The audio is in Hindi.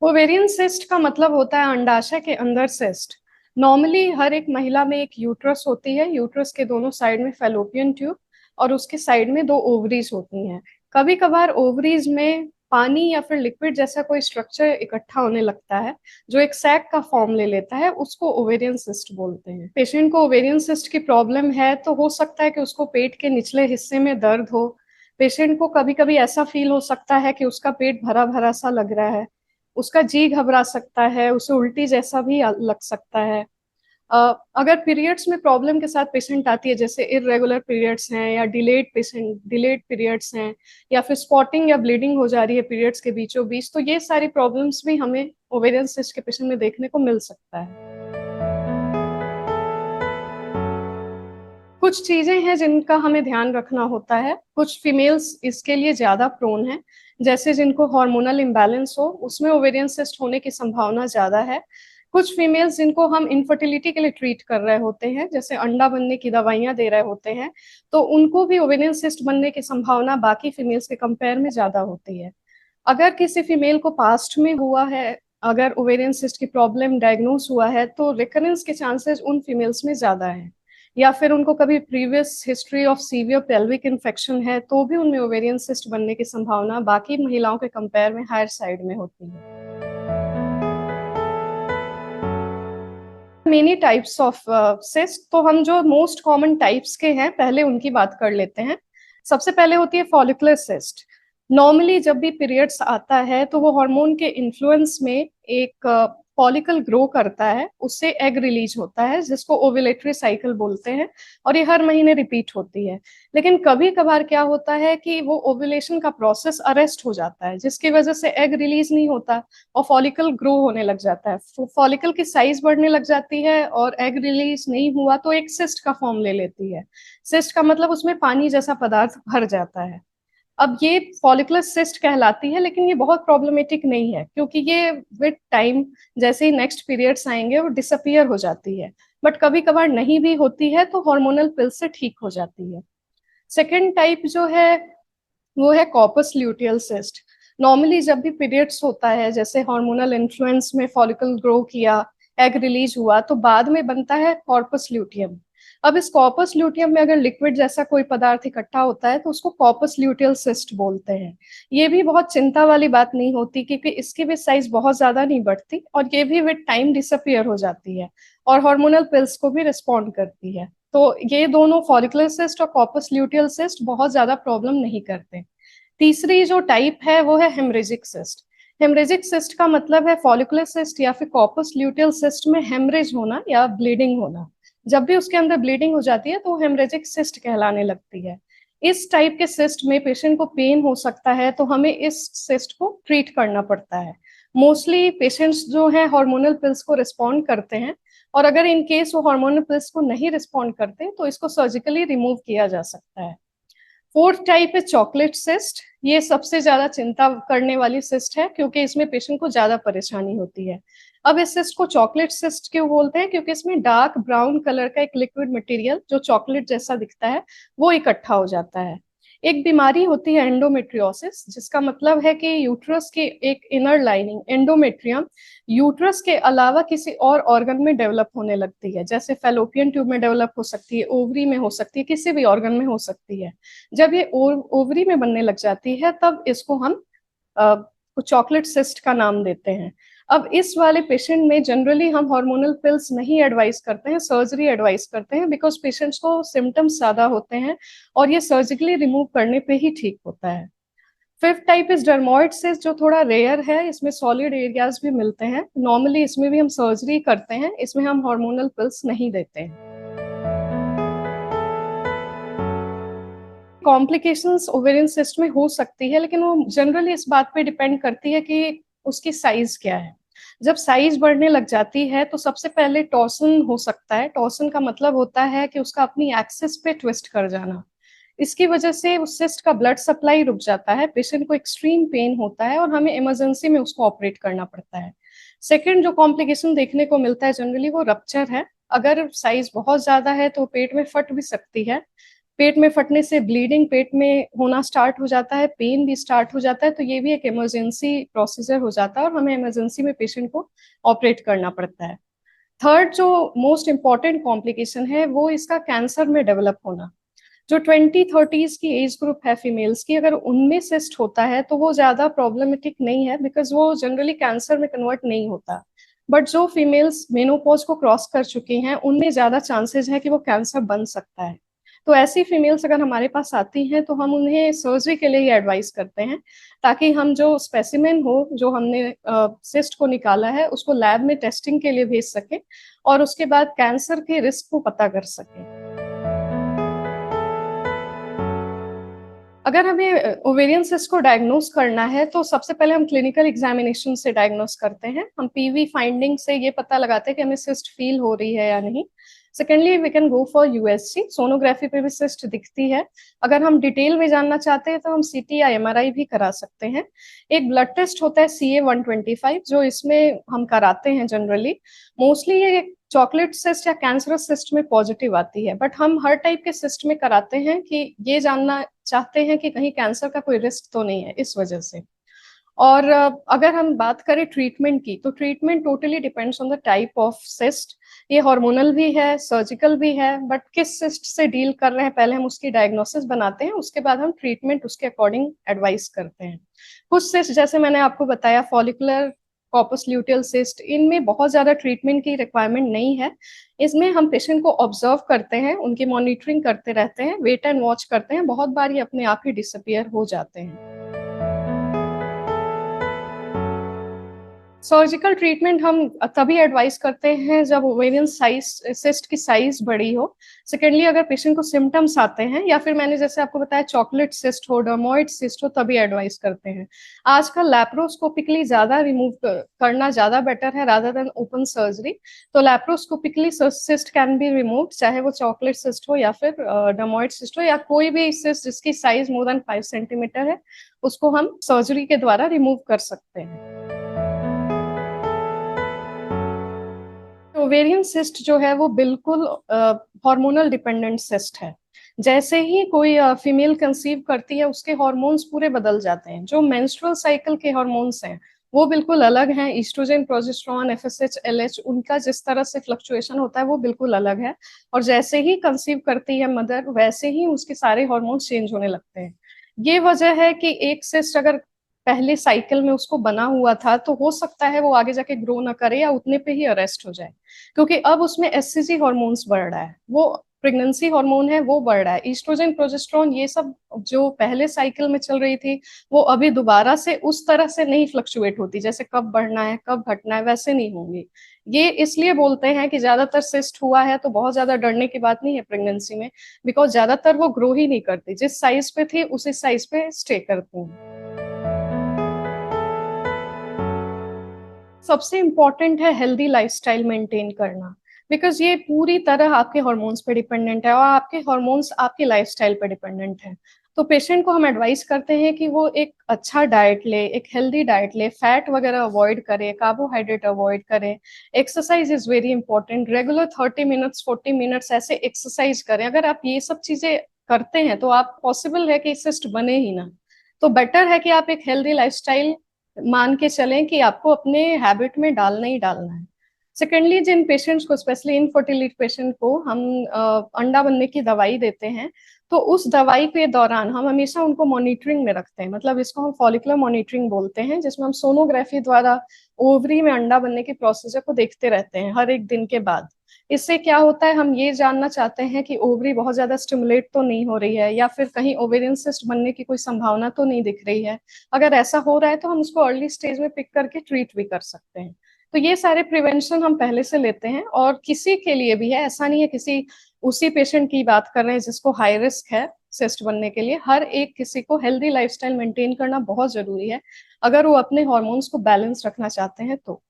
ओवेरियन सिस्ट का मतलब होता है अंडाशय के अंदर सिस्ट। नॉर्मली हर एक महिला में एक यूट्रस होती है, यूट्रस के दोनों साइड में फैलोपियन ट्यूब और उसके साइड में दो ओवरीज होती हैं। कभी कभार ओवरीज में पानी या फिर लिक्विड जैसा कोई स्ट्रक्चर इकट्ठा होने लगता है जो एक सैक का फॉर्म ले लेता है, उसको ओवेरियन सिस्ट बोलते हैं। पेशेंट को ओवेरियन सिस्ट की प्रॉब्लम है तो हो सकता है कि उसको पेट के निचले हिस्से में दर्द हो। पेशेंट को कभी कभी ऐसा फील हो सकता है कि उसका पेट भरा भरा सा लग रहा है, उसका जी घबरा सकता है, उसे उल्टी जैसा भी लग सकता है। अगर पीरियड्स में प्रॉब्लम के साथ पेशेंट आती है, जैसे इरेगुलर पीरियड्स हैं या डिलेड पीरियड्स हैं या फिर स्पॉटिंग या ब्लीडिंग हो जा रही है पीरियड्स के बीचों बीच, तो ये सारी प्रॉब्लम्स भी हमें ओवेरियन सिस्ट के पेशेंट में देखने को मिल सकता है। कुछ चीजें हैं जिनका हमें ध्यान रखना होता है। कुछ फीमेल्स इसके लिए ज्यादा प्रोन है, जैसे जिनको हार्मोनल इम्बैलेंस हो, उसमें ओवेरियन सिस्ट होने की संभावना ज्यादा है। कुछ फीमेल्स जिनको हम इनफर्टिलिटी के लिए ट्रीट कर रहे होते हैं, जैसे अंडा बनने की दवाइयां दे रहे होते हैं, तो उनको भी ओवेरियन सिस्ट बनने की संभावना बाकी फीमेल्स के कंपेयर में ज्यादा होती है। अगर किसी फीमेल को पास्ट में हुआ है, अगर ओवेरियन सिस्ट की प्रॉब्लम डायग्नोस हुआ है, तो रिकरेंस के चांसेस उन फीमेल्स में ज्यादा है। या फिर उनको कभी previous history of severe pelvic infection है तो भी उनमें ओवेरियन सिस्ट बनने की संभावना बाकी महिलाओं के कंपेयर में हायर साइड में होती है। मेनी टाइप्स ऑफ सिस्ट, तो हम जो मोस्ट कॉमन टाइप्स के हैं पहले उनकी बात कर लेते हैं। सबसे पहले होती है फॉलिकुलर सिस्ट। नॉर्मली जब भी पीरियड्स आता है तो वो हार्मोन के इन्फ्लुएंस में एक फॉलिकल ग्रो करता है, उससे एग रिलीज होता है जिसको ओव्यूलेटरी साइकिल बोलते हैं, और ये हर महीने रिपीट होती है। लेकिन कभी कभार क्या होता है कि वो ओव्यूलेशन का प्रोसेस अरेस्ट हो जाता है, जिसकी वजह से एग रिलीज नहीं होता और फॉलिकल ग्रो होने लग जाता है, फॉलिकल की साइज बढ़ने लग जाती है और एग रिलीज नहीं हुआ तो एक सिस्ट का फॉर्म ले लेती है। सिस्ट का मतलब उसमें पानी जैसा पदार्थ भर जाता है। अब ये फॉलिकुलर सिस्ट कहलाती है, लेकिन ये बहुत प्रॉब्लमेटिक नहीं है क्योंकि ये विद टाइम जैसे ही नेक्स्ट पीरियड्स आएंगे वो डिसअपियर हो जाती है। बट कभी कभार नहीं भी होती है तो हार्मोनल पिल से ठीक हो जाती है। सेकेंड टाइप जो है वो है कॉर्पस ल्यूटियल सिस्ट। नॉर्मली जब भी पीरियड्स होता है, जैसे हार्मोनल इन्फ्लुएंस में फॉलिकल ग्रो किया, एग रिलीज हुआ, तो बाद में बनता है कॉर्पस ल्यूटियम। अब इस कॉर्पस ल्यूटियम में अगर लिक्विड जैसा कोई पदार्थ इकट्ठा होता है तो उसको कॉर्पस ल्यूटियल सिस्ट बोलते हैं। ये भी बहुत चिंता वाली बात नहीं होती क्योंकि इसकी भी साइज बहुत ज्यादा नहीं बढ़ती और ये भी विद टाइम डिसअपियर हो जाती है और हार्मोनल पिल्स को भी रिस्पॉन्ड करती है। तो ये दोनों फॉलिकुलर सिस्ट और कॉर्पस ल्यूटियल सिस्ट बहुत ज्यादा प्रॉब्लम नहीं करते। तीसरी जो टाइप है वो है हेमरेजिक सिस्ट। हेमरेजिक सिस्ट का मतलब है फॉलिकुलर सिस्ट या फिर कॉर्पस ल्यूटियल सिस्ट में हेमरेज होना या ब्लीडिंग होना। जब भी उसके अंदर ब्लीडिंग हो जाती है तो हेमरेजिक सिस्ट कहलाने लगती है। इस टाइप के सिस्ट में पेशेंट को पेन हो सकता है, तो हमें इस सिस्ट को ट्रीट करना पड़ता है। मोस्टली पेशेंट्स जो हैं हार्मोनल पिल्स को रिस्पॉन्ड करते हैं, और अगर इन केस वो हार्मोनल पिल्स को नहीं रिस्पॉन्ड करते तो इसको सर्जिकली रिमूव किया जा सकता है। फोर्थ टाइप है चॉकलेट सिस्ट। ये सबसे ज्यादा चिंता करने वाली सिस्ट है क्योंकि इसमें पेशेंट को ज्यादा परेशानी होती है। अब इस सिस्ट को चॉकलेट सिस्ट क्यों बोलते हैं? क्योंकि इसमें डार्क ब्राउन कलर का एक लिक्विड मटेरियल जो चॉकलेट जैसा दिखता है वो इकट्ठा हो जाता है। एक बीमारी होती है एंडोमेट्रियोसिस, जिसका मतलब है कि यूट्रस की एक इनर लाइनिंग एंडोमेट्रियम यूट्रस के अलावा किसी और ऑर्गन में डेवलप होने लगती है, जैसे फैलोपियन ट्यूब में डेवलप हो सकती है, ओवरी में हो सकती है, किसी भी ऑर्गन में हो सकती है। जब ये ओवरी में बनने लग जाती है तब इसको हम चॉकलेट सिस्ट का नाम देते हैं। अब इस वाले पेशेंट में जनरली हम हार्मोनल पिल्स नहीं एडवाइस करते हैं, सर्जरी एडवाइस करते हैं, बिकॉज पेशेंट्स को सिम्टम्स ज्यादा होते हैं और ये सर्जिकली रिमूव करने पे ही ठीक होता है। Fifth type is dermoid cyst, जो थोड़ा रेयर है, इसमें सॉलिड एरियाज भी मिलते हैं। नॉर्मली इसमें भी हम सर्जरी करते हैं, इसमें हम हार्मोनल पिल्स नहीं देते हैं। कॉम्प्लिकेशंस ओवेरियन सिस्ट में हो सकती है, लेकिन वो जनरली इस बात पे डिपेंड करती है कि उसकी साइज क्या है। जब साइज बढ़ने लग जाती है तो सबसे पहले टॉर्सन हो सकता है। टॉर्सन का मतलब होता है कि उसका अपनी एक्सिस पे ट्विस्ट कर जाना। इसकी वजह से उस सिस्ट का ब्लड सप्लाई रुक जाता है, पेशेंट को एक्सट्रीम पेन होता है और हमें इमरजेंसी में उसको ऑपरेट करना पड़ता है। सेकेंड जो कॉम्प्लिकेशन देखने को मिलता है जनरली वो रप्चर है। अगर साइज बहुत ज्यादा है तो पेट में फट भी सकती है। पेट में फटने से ब्लीडिंग पेट में होना स्टार्ट हो जाता है, पेन भी स्टार्ट हो जाता है, तो ये भी एक इमरजेंसी प्रोसीजर हो जाता है और हमें इमरजेंसी में पेशेंट को ऑपरेट करना पड़ता है। थर्ड जो मोस्ट इम्पॉर्टेंट कॉम्प्लिकेशन है वो इसका कैंसर में डेवलप होना। जो 20-30s की एज ग्रुप है फीमेल्स की, अगर उनमें सिस्ट होता है तो वो ज्यादा प्रॉब्लमेटिक नहीं है, बिकॉज वो जनरली कैंसर में कन्वर्ट नहीं होता। बट जो फीमेल्स मेनोपॉज को क्रॉस कर चुकी हैं उनमें ज्यादा चांसेस है कि वो कैंसर बन सकता है। तो ऐसी फीमेल्स अगर हमारे पास आती हैं तो हम उन्हें सर्जरी के लिए ही एडवाइस करते हैं, ताकि हम जो स्पेसिमेन हो जो हमने सिस्ट को निकाला है उसको लैब में टेस्टिंग के लिए भेज सके और उसके बाद कैंसर के रिस्क को पता कर सके। अगर हमें ओवेरियन सिस्ट को डायग्नोस करना है तो सबसे पहले हम क्लिनिकल एग्जामिनेशन से डायग्नोस करते हैं। हम पीवी फाइंडिंग से ये पता लगाते हैं कि हमें सिस्ट फील हो रही है या नहीं। Secondly we can go for USG, sonography पे भी सिस्ट दिखती है। अगर हम डिटेल में जानना चाहते हैं तो हम सीटी या एमआरआई भी करा सकते हैं। एक ब्लड टेस्ट होता है CA-125 जो इसमें हम कराते हैं जनरली। मोस्टली ये चॉकलेट सिस्ट या कैंसरस सिस्ट में पॉजिटिव आती है, बट हम हर टाइप के सिस्ट में कराते हैं कि ये जानना चाहते हैं कि कहीं कैंसर का कोई रिस्क तो नहीं है, इस वजह से। और अगर हम बात करें ट्रीटमेंट की, तो treatment totally depends on the type of cyst. ये हार्मोनल भी है, सर्जिकल भी है, बट किस सिस्ट से डील कर रहे हैं पहले हम उसकी डायग्नोसिस बनाते हैं, उसके बाद हम ट्रीटमेंट उसके अकॉर्डिंग एडवाइस करते हैं। कुछ सिस्ट जैसे मैंने आपको बताया फॉलिकुलर कॉर्पस ल्यूटियल सिस्ट, इनमें बहुत ज्यादा ट्रीटमेंट की रिक्वायरमेंट नहीं है। इसमें हम पेशेंट को ऑब्जर्व करते हैं, उनकी मॉनिटरिंग करते रहते हैं, वेट एंड वॉच करते हैं, बहुत बार ये अपने आप ही डिसअपियर हो जाते हैं। सर्जिकल ट्रीटमेंट हम तभी एडवाइस करते हैं जब ओवेरियन साइज सिस्ट की साइज बड़ी हो। सेकेंडली अगर पेशेंट को सिम्टम्स आते हैं, या फिर मैंने जैसे आपको बताया चॉकलेट सिस्ट हो, डर्मोइड सिस्ट हो, तभी एडवाइस करते हैं। आजकल लैप्रोस्कोपिकली ज्यादा रिमूव करना ज्यादा बेटर है रादर देन ओपन सर्जरी। तो laparoscopically cyst can be remove, चाहे वो चॉकलेट सिस्ट हो या फिर डर्मोइड सिस्ट हो या कोई भी सिस्ट जिसकी साइज मोर देन 5 सेंटीमीटर है, उसको हम सर्जरी के द्वारा रिमूव कर सकते हैं। ओवेरियन सिस्ट जो है वो बिल्कुल हार्मोनल डिपेंडेंट सिस्ट है। जैसे ही कोई फीमेल कंसीव करती है उसके हार्मोन्स पूरे बदल जाते हैं। जो मेंस्ट्रुअल साइकिल के हार्मोन्स हैं वो बिल्कुल अलग हैं। ईस्ट्रोजन, प्रोजेस्टेरोन, FSH, LH, उनका जिस तरह से फ्लक्चुएशन होता है वो बिल्कुल अलग है। और जैसे ही कंसीव करती है मदर, वैसे ही उसके सारे हार्मोन्स चेंज होने लगते हैं। ये वजह है कि एक सिस्ट अगर पहले साइकिल में उसको बना हुआ था तो हो सकता है वो आगे जाके ग्रो ना करे या उतने पे ही अरेस्ट हो जाए, क्योंकि अब उसमें SCG हॉर्मोन्स बढ़ रहा है, वो प्रेगनेंसी हार्मोन है वो बढ़ रहा है। ईस्ट्रोजन, प्रोजेस्टेरोन, ये सब जो पहले साइकिल में चल रही थी वो अभी दोबारा से उस तरह से नहीं फ्लक्चुएट होती, जैसे कब बढ़ना है कब घटना है वैसे नहीं होंगी। ये इसलिए बोलते हैं कि ज्यादातर सिस्ट हुआ है तो बहुत ज्यादा डरने की बात नहीं है प्रेगनेंसी में, बिकॉज ज्यादातर वो ग्रो ही नहीं करती, जिस साइज पे थी उसी साइज पे स्टे करती हैं। सबसे इम्पोर्टेंट है हेल्दी लाइफस्टाइल मेंटेन करना, बिकॉज ये पूरी तरह आपके हार्मोन्स पे डिपेंडेंट है और आपके हार्मोन्स आपके लाइफस्टाइल पे डिपेंडेंट है। तो पेशेंट को हम एडवाइस करते हैं कि वो एक अच्छा डाइट ले, एक हेल्दी डाइट ले, फैट वगैरह अवॉइड करे, कार्बोहाइड्रेट अवॉइड करे। Exercise is very important, regular 30 minutes 40 minutes ऐसे एक्सरसाइज करें। अगर आप ये सब चीजें करते हैं तो आप पॉसिबल है कि सिस्ट बने ही ना। तो बेटर है कि आप एक हेल्दी लाइफस्टाइल मान के चलें कि आपको अपने हैबिट में डालना ही डालना है। सेकेंडली जिन पेशेंट्स को, स्पेशली इनफर्टिलिटी पेशेंट को हम अंडा बनने की दवाई देते हैं, तो उस दवाई के दौरान हम हमेशा उनको मॉनिटरिंग में रखते हैं। मतलब इसको हम फॉलिकुलर मॉनिटरिंग बोलते हैं, जिसमें हम सोनोग्राफी द्वारा ओवरी में अंडा बनने की प्रोसीजर को देखते रहते हैं हर एक दिन के बाद। इससे क्या होता है, हम ये जानना चाहते हैं कि ओवरी बहुत ज्यादा स्टिमुलेट तो नहीं हो रही है या फिर कहीं ओवेरियन सिस्ट बनने की कोई संभावना तो नहीं दिख रही है। अगर ऐसा हो रहा है तो हम उसको अर्ली स्टेज में पिक करके ट्रीट भी कर सकते हैं। तो ये सारे प्रिवेंशन हम पहले से लेते हैं, और किसी के लिए भी है, ऐसा नहीं है किसी उसी पेशेंट की बात कर रहे हैं जिसको हाई रिस्क है सिस्ट बनने के लिए। हर एक किसी को हेल्दी लाइफस्टाइल मेंटेन करना बहुत जरूरी है अगर वो अपने हॉर्मोन्स को बैलेंस रखना चाहते हैं तो।